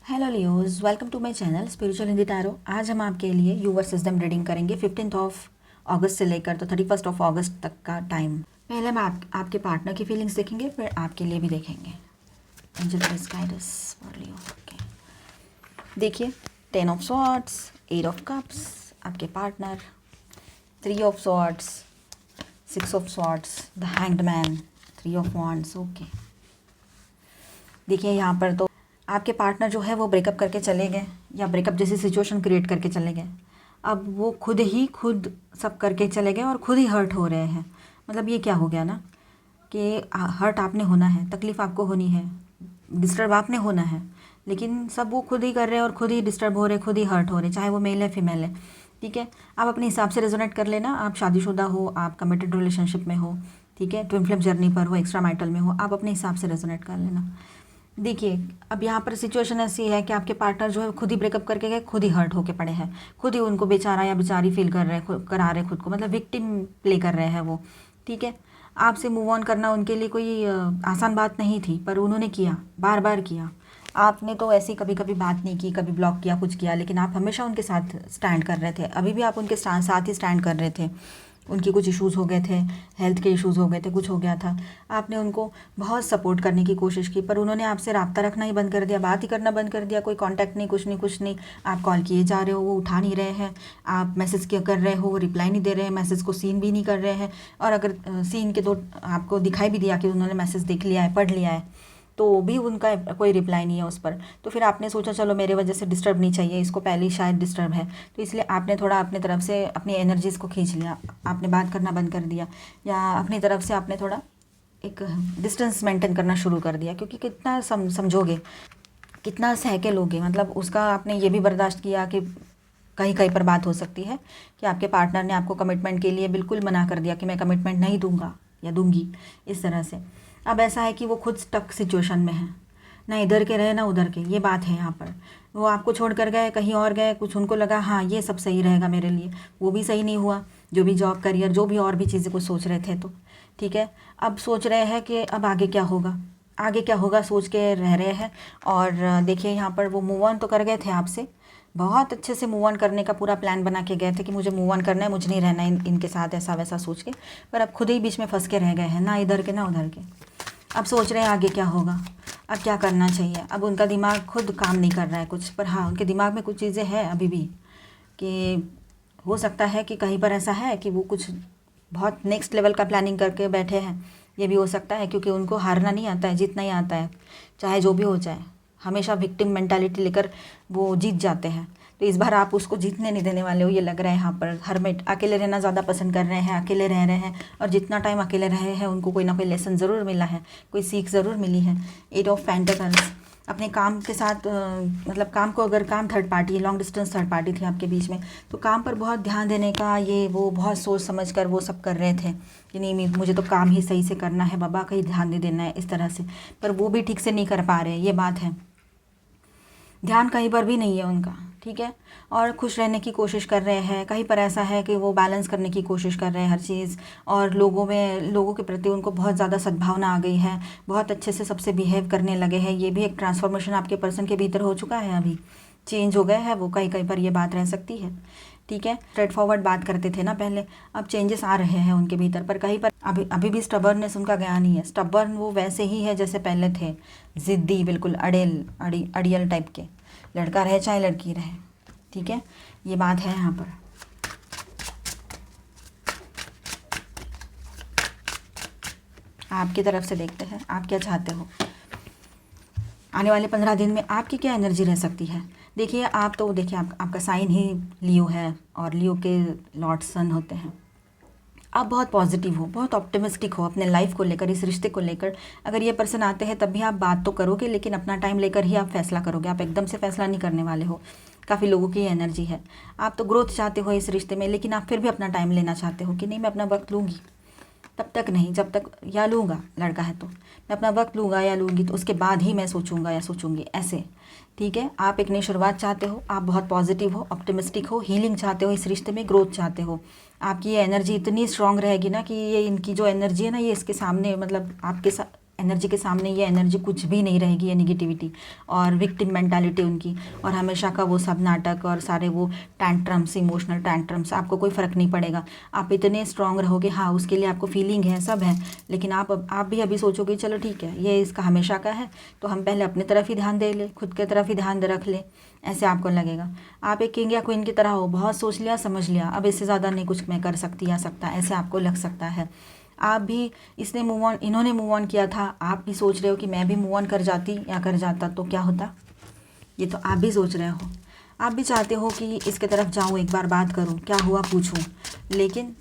Hello Leos, welcome to my channel spiritual Hindi tarot. आज हम आपके लिए यू वर्सेस देम रीडिंग करेंगे 15 ऑफ अगस्त से लेकर तो 31 ऑफ अगस्त तक का टाइम। पहले हम आपके पार्टनर की फीलिंग्स देखेंगे, फिर आपके लिए भी देखेंगे। Angel please guide us for Leo. Okay, देखिए 10 ऑफ सॉर्ड्स, 8 ऑफ कप्स, आपके partner, 3 of swords, 6 of swords, the hanged man, 3 of wands. Okay, देखिए यहाँ पर तो आपके पार्टनर जो है वो ब्रेकअप करके चले गए या ब्रेकअप जैसी सिचुएशन क्रिएट करके चले गए। अब वो खुद सब करके चले गए और खुद ही हर्ट हो रहे हैं। मतलब ये क्या हो गया ना कि हर्ट आपने होना है, तकलीफ़ आपको होनी है, डिस्टर्ब आपने होना है, लेकिन सब वो खुद ही कर रहे हैं और खुद ही डिस्टर्ब हो रहे, खुद ही हर्ट हो रहे, चाहे वो मेल है फीमेल है। ठीक है, आप अपने हिसाब से रेजोनेट कर लेना। आप शादीशुदा हो, आप कमिटेड रिलेशनशिप में हो, ठीक है, ट्विन फ्लेम जर्नी पर हो, एक्स्ट्रा माइटल में हो, आप अपने हिसाब से रेजोनेट कर लेना। देखिए अब यहाँ पर सिचुएशन ऐसी है कि आपके पार्टनर जो है खुद ही ब्रेकअप करके गए, खुद ही हर्ट होके पड़े हैं, खुद ही उनको बेचारा या बेचारी फील कर रहे हैं, करा रहे खुद को, मतलब विक्टिम प्ले कर रहे हैं वो। ठीक है, आपसे मूव ऑन करना उनके लिए कोई आसान बात नहीं थी, पर उन्होंने किया, बार बार किया। आपने तो ऐसी कभी कभी बात नहीं की, कभी ब्लॉक किया, कुछ किया, लेकिन आप हमेशा उनके साथ स्टैंड कर रहे थे। अभी भी आप उनके साथ ही स्टैंड कर रहे थे। उनकी कुछ इश्यूज़ हो गए थे, हेल्थ के इश्यूज़ हो गए थे, कुछ हो गया था, आपने उनको बहुत सपोर्ट करने की कोशिश की, पर उन्होंने आपसे रब्ता रखना ही बंद कर दिया, बात ही करना बंद कर दिया। कोई कांटेक्ट नहीं, कुछ नहीं, कुछ नहीं। आप कॉल किए जा रहे हो, वो उठा नहीं रहे हैं। आप मैसेज किया कर रहे हो, वो रिप्लाई नहीं दे रहे हैं, मैसेज को सीन भी नहीं कर रहे हैं। और अगर सीन के दो आपको दिखाई भी दिया कि उन्होंने मैसेज देख लिया है, पढ़ लिया है, तो भी उनका कोई रिप्लाई नहीं है उस पर। तो फिर आपने सोचा चलो मेरे वजह से डिस्टर्ब नहीं चाहिए, इसको पहले ही शायद डिस्टर्ब है, तो इसलिए आपने थोड़ा अपनी तरफ से अपनी एनर्जीज़ को खींच लिया, आपने बात करना बंद कर दिया, या अपनी तरफ से आपने थोड़ा एक डिस्टेंस मेंटेन करना शुरू कर दिया। क्योंकि कितना समझोगे, कितना सह के लोगे। मतलब उसका आपने ये भी बर्दाश्त किया कि कहीं कहीं पर बात हो सकती है कि आपके पार्टनर ने आपको कमिटमेंट के लिए बिल्कुल मना कर दिया कि मैं कमिटमेंट नहीं दूंगा या दूंगी, इस तरह से। अब ऐसा है कि वो खुद स्टक सिचुएशन में है, ना इधर के रहे ना उधर के, ये बात है यहाँ पर। वो आपको छोड़ कर गए, कहीं और गए, कुछ उनको लगा हाँ ये सब सही रहेगा मेरे लिए, वो भी सही नहीं हुआ। जो भी जॉब, करियर, जो भी और भी चीज़ें कुछ सोच रहे थे, तो ठीक है, अब सोच रहे हैं कि अब आगे क्या होगा, आगे क्या होगा सोच के रह रहे हैं। और देखिए यहाँ पर वो मूव ऑन तो कर गए थे आपसे, बहुत अच्छे से मूव ऑन करने का पूरा प्लान बना के गए थे कि मुझे मूव ऑन करना है, मुझे नहीं रहना है इनके साथ, ऐसा वैसा सोच के। पर अब खुद ही बीच में फंस के रह गए हैं, ना इधर के ना उधर के। अब सोच रहे हैं आगे क्या होगा, अब क्या करना चाहिए। अब उनका दिमाग खुद काम नहीं कर रहा है कुछ, पर हाँ उनके दिमाग में कुछ चीज़ें हैं अभी भी, कि हो सकता है कि कहीं पर ऐसा है कि वो कुछ बहुत नेक्स्ट लेवल का प्लानिंग करके बैठे हैं। ये भी हो सकता है क्योंकि उनको हारना नहीं आता है, जीतना ही आता है, चाहे जो भी हो जाए। हमेशा विक्टिम मेंटालिटी लेकर वो जीत जाते हैं, तो इस बार आप उसको जीतने नहीं देने वाले हो, ये लग रहा है यहाँ पर। हरमिट, अकेले रहना ज़्यादा पसंद कर रहे हैं, अकेले रह रहे हैं, और जितना टाइम अकेले रहे हैं उनको कोई ना कोई लेसन ज़रूर मिला है, कोई सीख ज़रूर मिली है। 8 ऑफ पेंटिकल्स, अपने काम के साथ मतलब काम को, अगर काम third party, long distance third party थी आपके बीच में, तो काम पर बहुत ध्यान देने का, ये वो बहुत सोच समझ कर वो सब कर रहे थे कि नहीं मुझे तो काम ही सही से करना है बाबा, कहीं ध्यान नहीं देना है, इस तरह से। पर वो भी ठीक से नहीं कर पा रहे, ये बात है, ध्यान कहीं पर भी नहीं है उनका। ठीक है, और खुश रहने की कोशिश कर रहे हैं, कहीं पर ऐसा है कि वो बैलेंस करने की कोशिश कर रहे हैं हर चीज़, और लोगों के प्रति उनको बहुत ज़्यादा सद्भावना आ गई है, बहुत अच्छे से सबसे बिहेव करने लगे हैं। ये भी एक ट्रांसफॉर्मेशन आपके पर्सन के भीतर हो चुका है, अभी चेंज हो गया है वो, कहीं कहीं पर ये बात रह सकती है। ठीक है, स्ट्रेट फॉरवर्ड बात करते थे ना पहले, अब चेंजेस आ रहे हैं उनके भीतर, पर कहीं पर अभी अभी भी स्टबर्ननेस उनका गया नहीं है। स्टबर्न वो वैसे ही है जैसे पहले थे, ज़िद्दी, बिल्कुल अड़ियल टाइप के, लड़का रहे चाहे लड़की रहे। ठीक है, ये बात है यहाँ पर। आपकी तरफ से देखते हैं आप क्या चाहते हो, आने वाले 15 दिन में आपकी क्या एनर्जी रह सकती है। देखिए आप तो देखिए आपका साइन ही लियो है, और लियो के लॉर्ड सन होते हैं। आप बहुत पॉजिटिव हो, बहुत ऑप्टिमिस्टिक हो अपने लाइफ को लेकर, इस रिश्ते को लेकर। अगर ये पर्सन आते हैं तब भी आप बात तो करोगे, लेकिन अपना टाइम लेकर ही आप फैसला करोगे, आप एकदम से फैसला नहीं करने वाले हो। काफ़ी लोगों की एनर्जी है, आप तो ग्रोथ चाहते हो इस रिश्ते में, लेकिन आप फिर भी अपना टाइम लेना चाहते हो कि नहीं मैं अपना वक्त लूँगी, तब तक नहीं जब तक, या लूँगा, लड़का है तो मैं अपना वक्त लूँगा या लूँगी, तो उसके बाद ही मैं सोचूंगा या सोचूंगी, ऐसे। ठीक है, आप एक नई शुरुआत चाहते हो, आप बहुत पॉजिटिव हो, ऑप्टिमिस्टिक हो, हीलिंग चाहते हो, इस रिश्ते में ग्रोथ चाहते हो। आपकी ये एनर्जी इतनी स्ट्रांग रहेगी ना कि ये इनकी जो एनर्जी है ना, ये इसके सामने, मतलब आपके एनर्जी के सामने ये एनर्जी कुछ भी नहीं रहेगी, ये निगेटिविटी और विक्टिम मेंटालिटी उनकी, और हमेशा का वो सब नाटक और सारे वो टैंट्रम्स, इमोशनल टैंट्रम्स, आपको कोई फ़र्क नहीं पड़ेगा। आप इतने स्ट्रांग रहोगे, हाँ उसके लिए आपको फीलिंग है, सब है, लेकिन आप भी अभी सोचोगे चलो ठीक है ये इसका हमेशा का है, तो हम पहले अपनी तरफ ही ध्यान दे ले, खुद की तरफ ही ध्यान रख ले, ऐसे आपको लगेगा। आप एक किंग या क्वीन की तरह हो, बहुत सोच लिया समझ लिया, अब इससे ज़्यादा नहीं कुछ मैं कर सकती या सकता, ऐसे आपको लग सकता है। आप भी इन्होंने मूव ऑन किया था, आप भी सोच रहे हो कि मैं भी मूव ऑन कर जाती या कर जाता तो क्या होता, ये तो आप भी सोच रहे हो। आप भी चाहते हो कि इसके तरफ जाऊँ, एक बार बात करूँ, क्या हुआ पूछूँ, लेकिन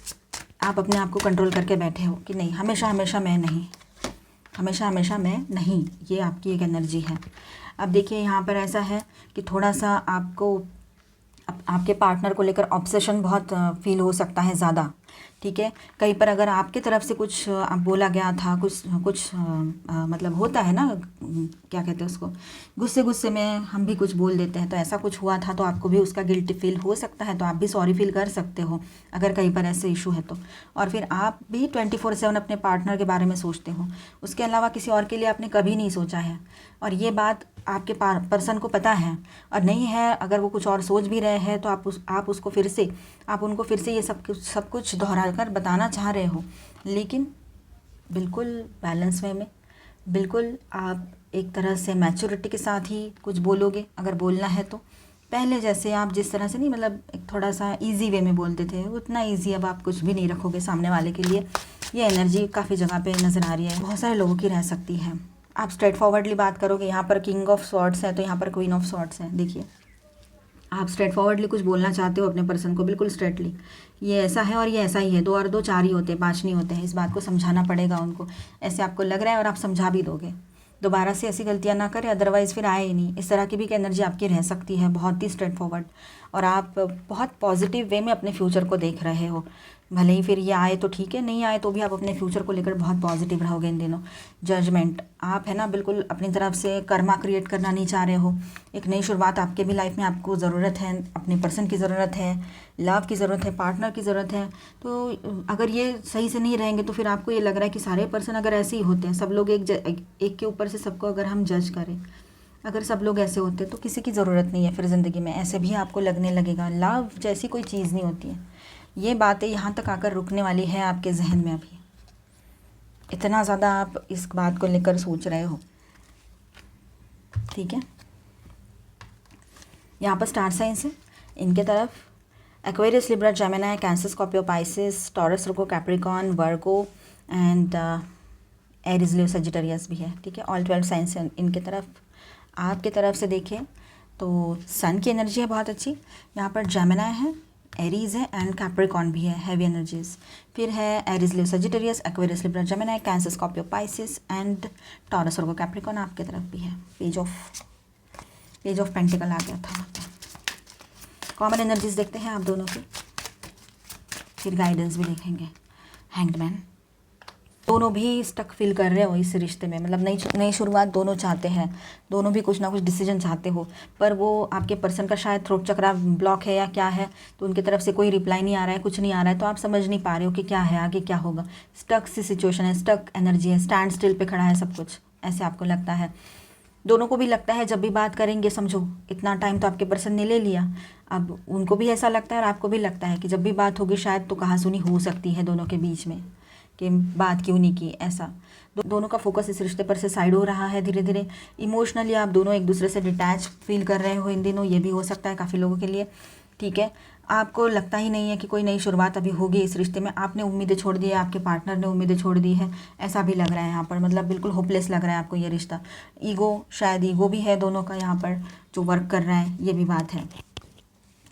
आप अपने आप को कंट्रोल करके बैठे हो कि नहीं, हमेशा हमेशा मैं नहीं, हमेशा हमेशा मैं नहीं, ये आपकी एक एनर्जी है। अब देखिए यहाँ पर ऐसा है कि थोड़ा सा आपको आपके पार्टनर को लेकर ऑब्सेशन बहुत फील हो सकता है ज़्यादा, ठीक है। कहीं पर अगर आपके तरफ से कुछ बोला गया था, कुछ मतलब होता है ना, क्या कहते हैं उसको, गुस्से में हम भी कुछ बोल देते हैं, तो ऐसा कुछ हुआ था तो आपको भी उसका गिल्टी फील हो सकता है, तो आप भी सॉरी फील कर सकते हो अगर कहीं पर ऐसे इशू है तो। और फिर आप भी 24/7 अपने पार्टनर के बारे में सोचते हो, उसके अलावा किसी और के लिए आपने कभी नहीं सोचा है, और ये बात आपके पर्सन को पता है, और नहीं है अगर वो कुछ और सोच भी रहे हैं तो आप उसको फिर से, आप उनको फिर से ये सब कुछ दोहरा कर बताना चाह रहे हो, लेकिन बिल्कुल बैलेंस वे में, बिल्कुल आप एक तरह से मैच्योरिटी के साथ ही कुछ बोलोगे अगर बोलना है तो। पहले जैसे आप जिस तरह से नहीं, मतलब एक थोड़ा सा इजी वे में बोलते थे, उतना इजी अब आप कुछ भी नहीं रखोगे सामने वाले के लिए। ये एनर्जी काफ़ी जगह पे नज़र आ रही है, बहुत सारे लोगों की रह सकती है। आप स्ट्रेट फॉरवर्डली बात करोगे, यहाँ पर किंग ऑफ स्वॉर्ड्स है तो यहाँ पर क्वीन ऑफ स्वॉर्ड्स है। देखिए आप स्ट्रेट फॉरवर्डली कुछ बोलना चाहते हो अपने पर्सन को, बिल्कुल स्ट्रेटली, ये ऐसा है और ये ऐसा ही है, 2 और 2 4 ही होते हैं, 5 नहीं होते हैं, इस बात को समझाना पड़ेगा उनको, ऐसे आपको लग रहा है और आप समझा भी दोगे। दोबारा से ऐसी गलतियाँ ना करें, अदरवाइज़ फिर आए ही नहीं। इस तरह की भी एनर्जी आपकी रह सकती है, बहुत ही स्ट्रेट फॉरवर्ड, और आप बहुत पॉजिटिव वे में अपने फ्यूचर को देख रहे हो। भले ही फिर ये आए तो ठीक है, नहीं आए तो भी आप अपने फ्यूचर को लेकर बहुत पॉजिटिव रहोगे इन दिनों। जजमेंट, आप है ना बिल्कुल अपनी तरफ से कर्मा क्रिएट करना नहीं चाह रहे हो, एक नई शुरुआत आपके भी लाइफ में आपको ज़रूरत है, अपने पर्सन की ज़रूरत है, लव की ज़रूरत है, पार्टनर की ज़रूरत है। तो अगर ये सही से नहीं रहेंगे तो फिर आपको ये लग रहा है कि सारे पर्सन अगर ऐसे ही होते हैं, सब लोग एक के ऊपर से सबको अगर हम जज करें, अगर सब लोग ऐसे होते तो किसी की ज़रूरत नहीं है फिर ज़िंदगी में, ऐसे भी आपको लगने लगेगा। लव जैसी कोई चीज़ नहीं होती है। ये बातें यहाँ तक आकर रुकने वाली है आपके जहन में। अभी इतना ज़्यादा आप इस बात को लेकर सोच रहे हो, ठीक है। यहाँ पर स्टार साइंस है, इनके तरफ Aquarius, Libra, Gemini, cancer, Scorpio, Pisces, taurus, Virgo, Capricorn, Virgo and Aries, Leo, Sagittarius भी है, ठीक है। ऑल 12 साइंस है इनके तरफ। आपके तरफ से देखें तो सन की एनर्जी है बहुत अच्छी, यहाँ पर जेमिनी है, एरीज है एंड कैप्रिकॉर्न भी है, हैवी एनर्जीज। फिर है Aries, Leo, Sagittarius, Aquarius, Libra, Gemini, cancer, Scorpio, Pisces and taurus, Virgo, Capricorn आपके तरफ भी है। पेज ऑफ पेंटिकल आ गया था। कॉमन एनर्जीज देखते हैं आप दोनों की, फिर गाइडेंस भी देखेंगे। हैंग्ड मैन, दोनों भी स्टक फील कर रहे हो इस रिश्ते में, मतलब नई शुरुआत दोनों चाहते हैं, दोनों भी कुछ ना कुछ डिसीजन चाहते हो, पर वो आपके पर्सन का शायद थ्रोट चक्रा ब्लॉक है या क्या है, तो उनकी तरफ से कोई रिप्लाई नहीं आ रहा है, कुछ नहीं आ रहा है, तो आप समझ नहीं पा रहे हो कि क्या है आगे क्या होगा। स्टक सी सिचुएशन है, स्टक एनर्जी है, स्टैंड स्टिल पे खड़ा है सब कुछ, ऐसे आपको लगता है। दोनों को भी लगता है जब भी बात करेंगे, समझो इतना टाइम तो आपके पर्सन ने ले लिया, अब उनको भी ऐसा लगता है और आपको भी लगता है कि जब भी बात होगी शायद तो कहासुनी हो सकती है दोनों के बीच में, कि बात क्यों नहीं की। ऐसा दोनों का फोकस इस रिश्ते पर से साइड हो रहा है धीरे धीरे। इमोशनली आप दोनों एक दूसरे से डिटैच फील कर रहे हो इन दिनों, ये भी हो सकता है काफ़ी लोगों के लिए, ठीक है। आपको लगता ही नहीं है कि कोई नई शुरुआत अभी होगी इस रिश्ते में, आपने उम्मीदें छोड़ दी है, आपके पार्टनर ने उम्मीदें छोड़ दी है, ऐसा भी लग रहा है यहाँ पर, मतलब बिल्कुल होपलेस लग रहा है आपको ये रिश्ता। ईगो, शायद ईगो भी है दोनों का यहाँ पर जो वर्क कर रहा है, ये भी बात है,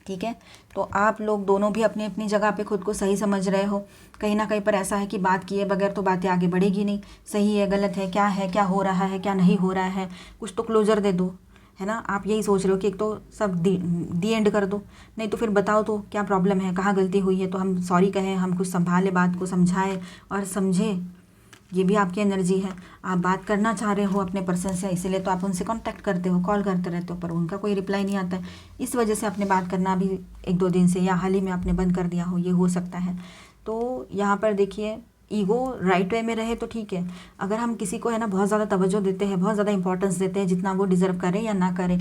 ठीक है। तो आप लोग दोनों भी अपनी अपनी जगह पे खुद को सही समझ रहे हो। कहीं ना कहीं पर ऐसा है कि बात किए बगैर तो बातें आगे बढ़ेगी नहीं, सही है गलत है, क्या हो रहा है क्या नहीं हो रहा है, कुछ तो क्लोजर दे दो, है ना। आप यही सोच रहे हो कि एक तो सब दी एंड कर दो, नहीं तो फिर बताओ तो क्या प्रॉब्लम है, कहाँ गलती हुई है, तो हम सॉरी कहें, हम कुछ संभाले, बात को समझाएं और समझें। ये भी आपकी एनर्जी है। आप बात करना चाह रहे हो अपने पर्सन से, इसीलिए तो आप उनसे कांटेक्ट करते हो, कॉल करते रहते हो, पर उनका कोई रिप्लाई नहीं आता है, इस वजह से आपने बात करना भी 1-2 दिन से या हाल ही में आपने बंद कर दिया हो, ये हो सकता है। तो यहाँ पर देखिए ईगो राइट वे में रहे तो ठीक है। अगर हम किसी को है ना बहुत ज़्यादा तवज्जो देते हैं, बहुत ज़्यादा इंपॉर्टेंस देते हैं, जितना वो डिज़र्व करे या ना करे,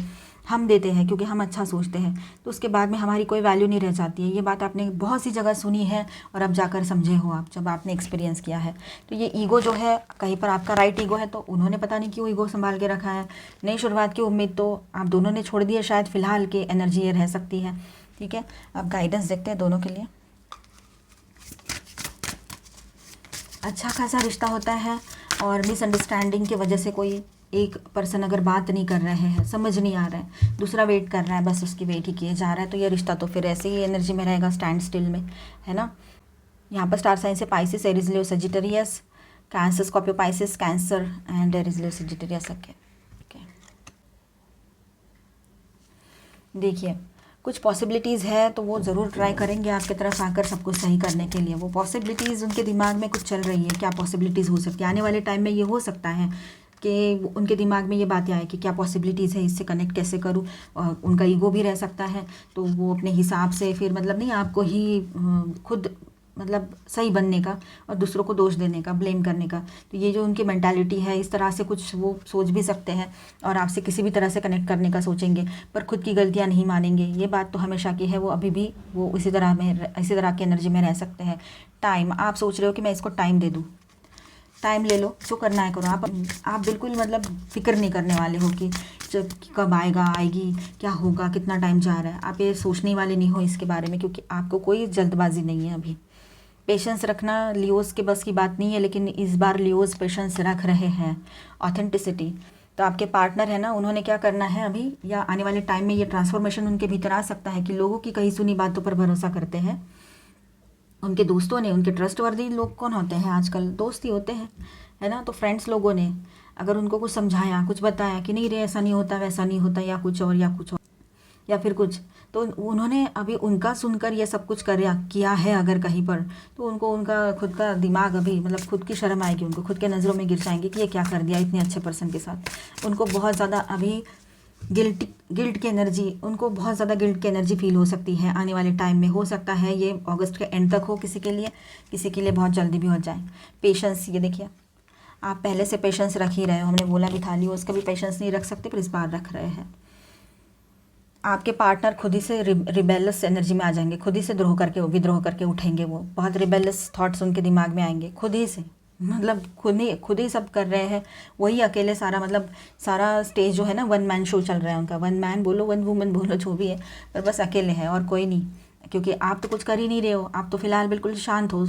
हम देते हैं क्योंकि हम अच्छा सोचते हैं, तो उसके बाद में हमारी कोई वैल्यू नहीं रह जाती है। ये बात आपने बहुत सी जगह सुनी है और अब जाकर समझे हो आप, जब आपने एक्सपीरियंस किया है। तो ये ईगो जो है, कहीं पर आपका राइट ईगो है तो उन्होंने पता नहीं क्यों ईगो संभाल के रखा है। नई शुरुआत की उम्मीद तो आप दोनों ने छोड़ दी है, शायद फ़िलहाल की एनर्जी ये रह सकती है। ठीक है, अब गाइडेंस देखते हैं दोनों के लिए। अच्छा खासा रिश्ता होता है और मिसअंडरस्टैंडिंग की वजह से कोई एक पर्सन अगर बात नहीं कर रहे हैं, समझ नहीं आ रहा है, दूसरा वेट कर रहा है, बस उसकी वेट ही किए जा रहा है, तो ये रिश्ता तो फिर ऐसे ही एनर्जी में रहेगा, स्टैंड स्टिल में, है ना। यहाँ पर स्टार साइन से Pisces, Aries, Leo, Sagittarius, cancer, Scorpio, Pisces, cancer and Aries, Leo, Sagittarius. Okay, देखिए कुछ पॉसिबिलिटीज़ है तो वो ज़रूर ट्राई करेंगे आपकी तरफ आकर सब कुछ सही करने के लिए। वो पॉसिबिलिटीज़ उनके दिमाग में कुछ चल रही है, क्या पॉसिबिलिटीज़ हो सकती है आने वाले टाइम में। ये हो सकता है कि उनके दिमाग में ये बातें आए कि क्या पॉसिबिलिटीज़ है, इससे कनेक्ट कैसे करूँ। और उनका ईगो भी रह सकता है, तो वो अपने हिसाब से फिर मतलब नहीं आपको ही खुद मतलब सही बनने का और दूसरों को दोष देने का, ब्लेम करने का। तो ये जो उनकी मेंटालिटी है, इस तरह से कुछ वो सोच भी सकते हैं और आपसे किसी भी तरह से कनेक्ट करने का सोचेंगे, पर खुद की गलतियां नहीं मानेंगे। ये बात तो हमेशा की है, वो अभी भी वो इसी तरह की एनर्जी में रह सकते हैं। टाइम, आप सोच रहे हो कि मैं इसको टाइम दे दूँ, टाइम ले लो, जो करना है करो। आप बिल्कुल मतलब फिक्र नहीं करने वाले हो कि जब कब आएगा, आएगी, क्या होगा, कितना टाइम जा रहा है। आप ये सोचने वाले नहीं हो इसके बारे में, क्योंकि आपको कोई जल्दबाजी नहीं है अभी। पेशेंस रखना लियोज़ के बस की बात नहीं है, लेकिन इस बार लियोज़ पेशेंस रख रहे हैं। ऑथेंटिसिटी, तो आपके पार्टनर है ना, उन्होंने क्या करना है अभी या आने वाले टाइम में, ये ट्रांसफॉर्मेशन उनके भीतर आ सकता है कि लोगों की कही सुनी बातों पर भरोसा करते हैं। उनके दोस्तों ने, उनके ट्रस्टवर्दी लोग कौन होते हैं आजकल, दोस्त ही होते हैं, है ना। तो फ्रेंड्स लोगों ने अगर उनको कुछ समझाया, कुछ बताया कि नहीं रे ऐसा नहीं होता, वैसा नहीं होता, या कुछ और या फिर कुछ, तो उन्होंने अभी उनका सुनकर ये सब कुछ किया है अगर कहीं पर, तो उनको उनका खुद का दिमाग अभी मतलब खुद की शर्म आएगी, उनको खुद के नज़रों में गिर जाएंगे कि ये क्या कर दिया इतने अच्छे पर्सन के साथ। उनको बहुत ज़्यादा अभी गिल्ट की एनर्जी, उनको बहुत ज़्यादा गिल्ट की एनर्जी फील हो सकती है आने वाले टाइम में। हो सकता है ये अगस्त के एंड तक हो किसी के लिए बहुत जल्दी भी हो जाए। पेशेंस, ये देखिए आप पहले से पेशेंस रख ही रहे हो, हमने बोला भी था लियो उसका भी पेशेंस नहीं रख सकते, पर इस बार रख रहे हैं। आपके पार्टनर खुद ही से रिबेलस एनर्जी में आ जाएंगे, खुद ही से विद्रोह करके उठेंगे। वो बहुत रिबेलस थॉट्स उनके दिमाग में आएंगे खुद ही से, मतलब खुद ही सब कर रहे हैं, वही अकेले सारा मतलब सारा स्टेज जो है ना, वन मैन शो चल रहा है उनका। वन मैन बोलो, वन वुमन बोलो, जो भी है, पर बस अकेले हैं और कोई नहीं। क्योंकि आप तो कुछ कर ही नहीं रहे हो, आप तो फिलहाल बिल्कुल शांत हो,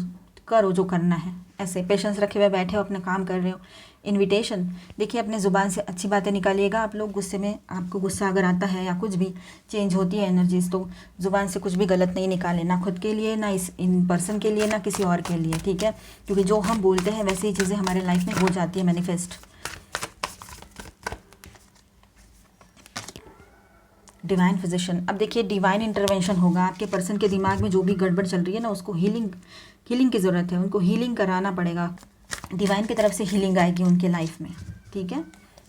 करो जो करना है, ऐसे पेशेंस रखे हुए बैठे हो, अपना काम कर रहे हो। इनविटेशन, देखिए अपने ज़ुबान से अच्छी बातें निकालिएगा। आप लोग गुस्से में, आपको गुस्सा अगर आता है या कुछ भी चेंज होती है एनर्जीज, तो ज़ुबान से कुछ भी गलत नहीं निकाले, ना खुद के लिए, ना इन पर्सन के लिए, ना किसी और के लिए, ठीक है। क्योंकि जो हम बोलते हैं वैसी ही चीज़ें हमारे लाइफ में हो जाती है मैनिफेस्ट। डिवाइन फिजिशियन, अब देखिए डिवाइन इंटरवेंशन होगा। आपके पर्सन के दिमाग में जो भी गड़बड़ चल रही है ना, उसको हीलिंग की ज़रूरत है, उनको हीलिंग कराना पड़ेगा। डिवाइन की तरफ से हीलिंग आएगी उनके लाइफ में, ठीक है।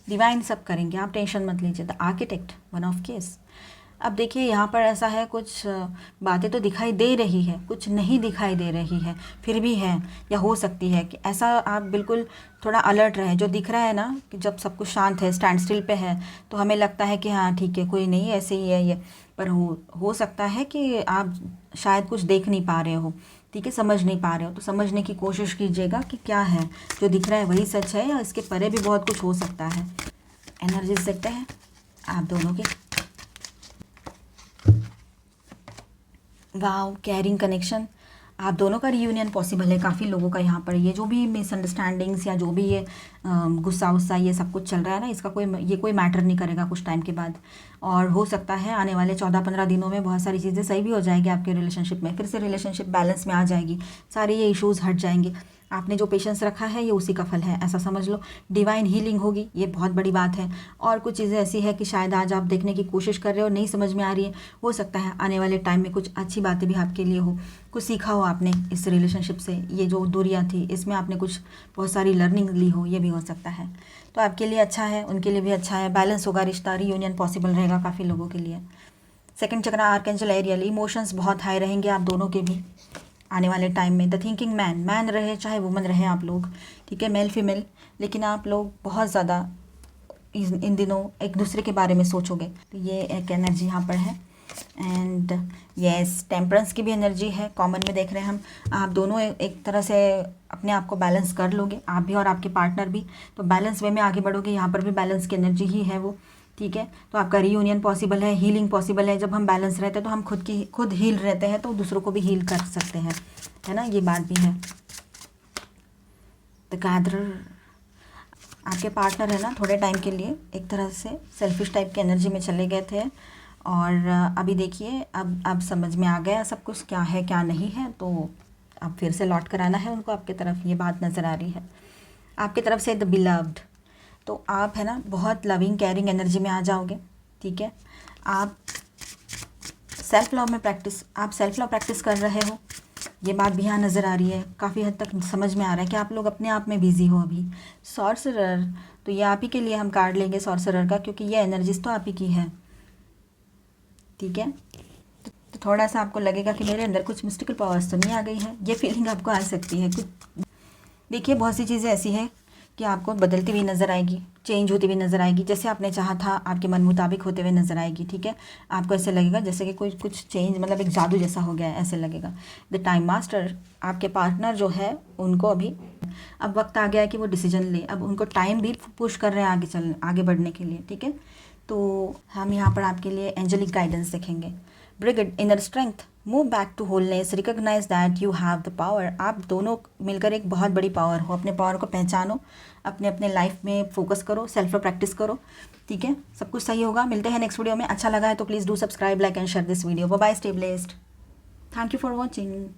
डिवाइन सब करेंगे, आप टेंशन मत लीजिए। The architect, one of case. अब देखिए यहाँ पर ऐसा है, कुछ बातें तो दिखाई दे रही है, कुछ नहीं दिखाई दे रही है, फिर भी है या हो सकती है कि ऐसा। आप बिल्कुल थोड़ा अलर्ट रहे। जो दिख रहा है ना कि जब सब कुछ शांत है, स्टैंड स्टिल पे है, तो हमें लगता है कि हाँ ठीक है, कोई नहीं, ऐसे ही है ये। पर हो सकता है कि आप शायद कुछ देख नहीं पा रहे हो, ठीक है, समझ नहीं पा रहे हो। तो समझने की कोशिश कीजिएगा कि क्या है, जो दिख रहा है वही सच है या इसके परे भी बहुत कुछ हो सकता है। एनर्जीज देखते हैं आप दोनों की। वाव, केयरिंग कनेक्शन, आप दोनों का रियूनियन पॉसिबल है। काफ़ी लोगों का यहाँ पर ये जो भी मिसअंडरस्टैंडिंग्स या जो भी ये गुस्सा वुस्सा ये सब कुछ चल रहा है ना, इसका कोई मैटर नहीं करेगा कुछ टाइम के बाद। और हो सकता है आने वाले 14-15 दिनों में बहुत सारी चीज़ें सही भी हो जाएगी आपके रिलेशनशिप में, फिर से रिलेशनशिप बैलेंस में आ जाएगी, सारे ये इश्यूज़ हट जाएंगे। आपने जो पेशेंस रखा है ये उसी का फल है, ऐसा समझ लो। डिवाइन हीलिंग होगी, ये बहुत बड़ी बात है। और कुछ चीज़ें ऐसी है कि शायद आज आप देखने की कोशिश कर रहे हो, नहीं समझ में आ रही है, हो सकता है आने वाले टाइम में कुछ अच्छी बातें भी आपके लिए हो। कुछ सीखा हो आपने इस रिलेशनशिप से, ये जो दूरियां थी इसमें आपने कुछ बहुत सारी लर्निंग ली हो, ये भी हो सकता है। तो आपके लिए अच्छा है, उनके लिए भी अच्छा है, बैलेंस होगा रिश्ता, रियूनियन पॉसिबल रहेगा काफ़ी लोगों के लिए। सेकंड चक्र आर्कएंजल एरियल, इमोशंस बहुत हाई रहेंगे आप दोनों के भी। आने वाले टाइम में। द थिंकिंग मैन, मैन रहे चाहे वुमन रहे आप लोग, ठीक है, मेल फीमेल, लेकिन आप लोग बहुत ज़्यादा इन दिनों एक दूसरे के बारे में सोचोगे। तो ये एक एनर्जी यहाँ पर है। एंड यस, टेम्परेंस की भी एनर्जी है, कॉमन में देख रहे हैं हम। आप दोनों एक तरह से अपने आप को बैलेंस कर लोगे, आप भी और आपके पार्टनर भी, तो बैलेंस वे में आगे बढ़ोगे। यहाँ पर भी बैलेंस की एनर्जी ही है वो, ठीक है। तो आपका रीयूनियन पॉसिबल है, हीलिंग पॉसिबल है। जब हम बैलेंस रहते हैं तो हम खुद हील रहते हैं, तो दूसरों को भी हील कर सकते हैं, है ना, ये बात भी है। द गैदरर, आपके पार्टनर है ना, थोड़े टाइम के लिए एक तरह से सेल्फिश टाइप की एनर्जी में चले गए थे, और अभी देखिए अब समझ में आ गया सब कुछ, क्या है क्या नहीं है। तो अब फिर से लौट कर आना है उनको आपके तरफ, ये बात नज़र आ रही है आपकी तरफ से। द बिलव्ड, तो आप है ना बहुत लविंग केयरिंग एनर्जी में आ जाओगे, ठीक है। आप सेल्फ लव प्रैक्टिस कर रहे हो, ये बात भी यहाँ नज़र आ रही है। काफ़ी हद तक समझ में आ रहा है कि आप लोग अपने आप में बिजी हो अभी। सॉर्सरर, तो ये आप ही के लिए हम कार्ड लेंगे सॉर्सरर का, क्योंकि ये एनर्जीज तो आप ही की है, ठीक है। तो थोड़ा सा आपको लगेगा कि मेरे अंदर कुछ मिस्टिकल पावर्स तो नहीं आ गई है, ये फीलिंग आपको आ सकती है कुछ। देखिए बहुत सी चीज़ें ऐसी हैं कि आपको बदलती हुई नज़र आएगी, चेंज होती हुई नज़र आएगी, जैसे आपने चाहा था आपके मन मुताबिक होते हुए नज़र आएगी, ठीक है। आपको ऐसे लगेगा जैसे कि कोई कुछ चेंज, मतलब एक जादू जैसा हो गया है, ऐसे लगेगा। द टाइम मास्टर, आपके पार्टनर जो है उनको अभी अब वक्त आ गया है कि वो डिसीजन ले, अब उनको टाइम भी पुश कर रहे हैं आगे बढ़ने के लिए, ठीक है। तो हम यहाँ पर आपके लिए एंजेलिक गाइडेंस देखेंगे। Brigade, inner strength, move back to wholeness, recognise that you have the power. आप दोनों मिलकर एक बहुत बड़ी पावर हो, अपने पावर को पहचानो, अपने अपने लाइफ में फोकस करो, सेल्फ प्रैक्टिस करो, ठीक है। सब कुछ सही होगा। मिलते हैं नेक्स्ट वीडियो में। अच्छा लगा है तो please do subscribe, like and share this video. Bye bye, stay blessed, thank you for watching.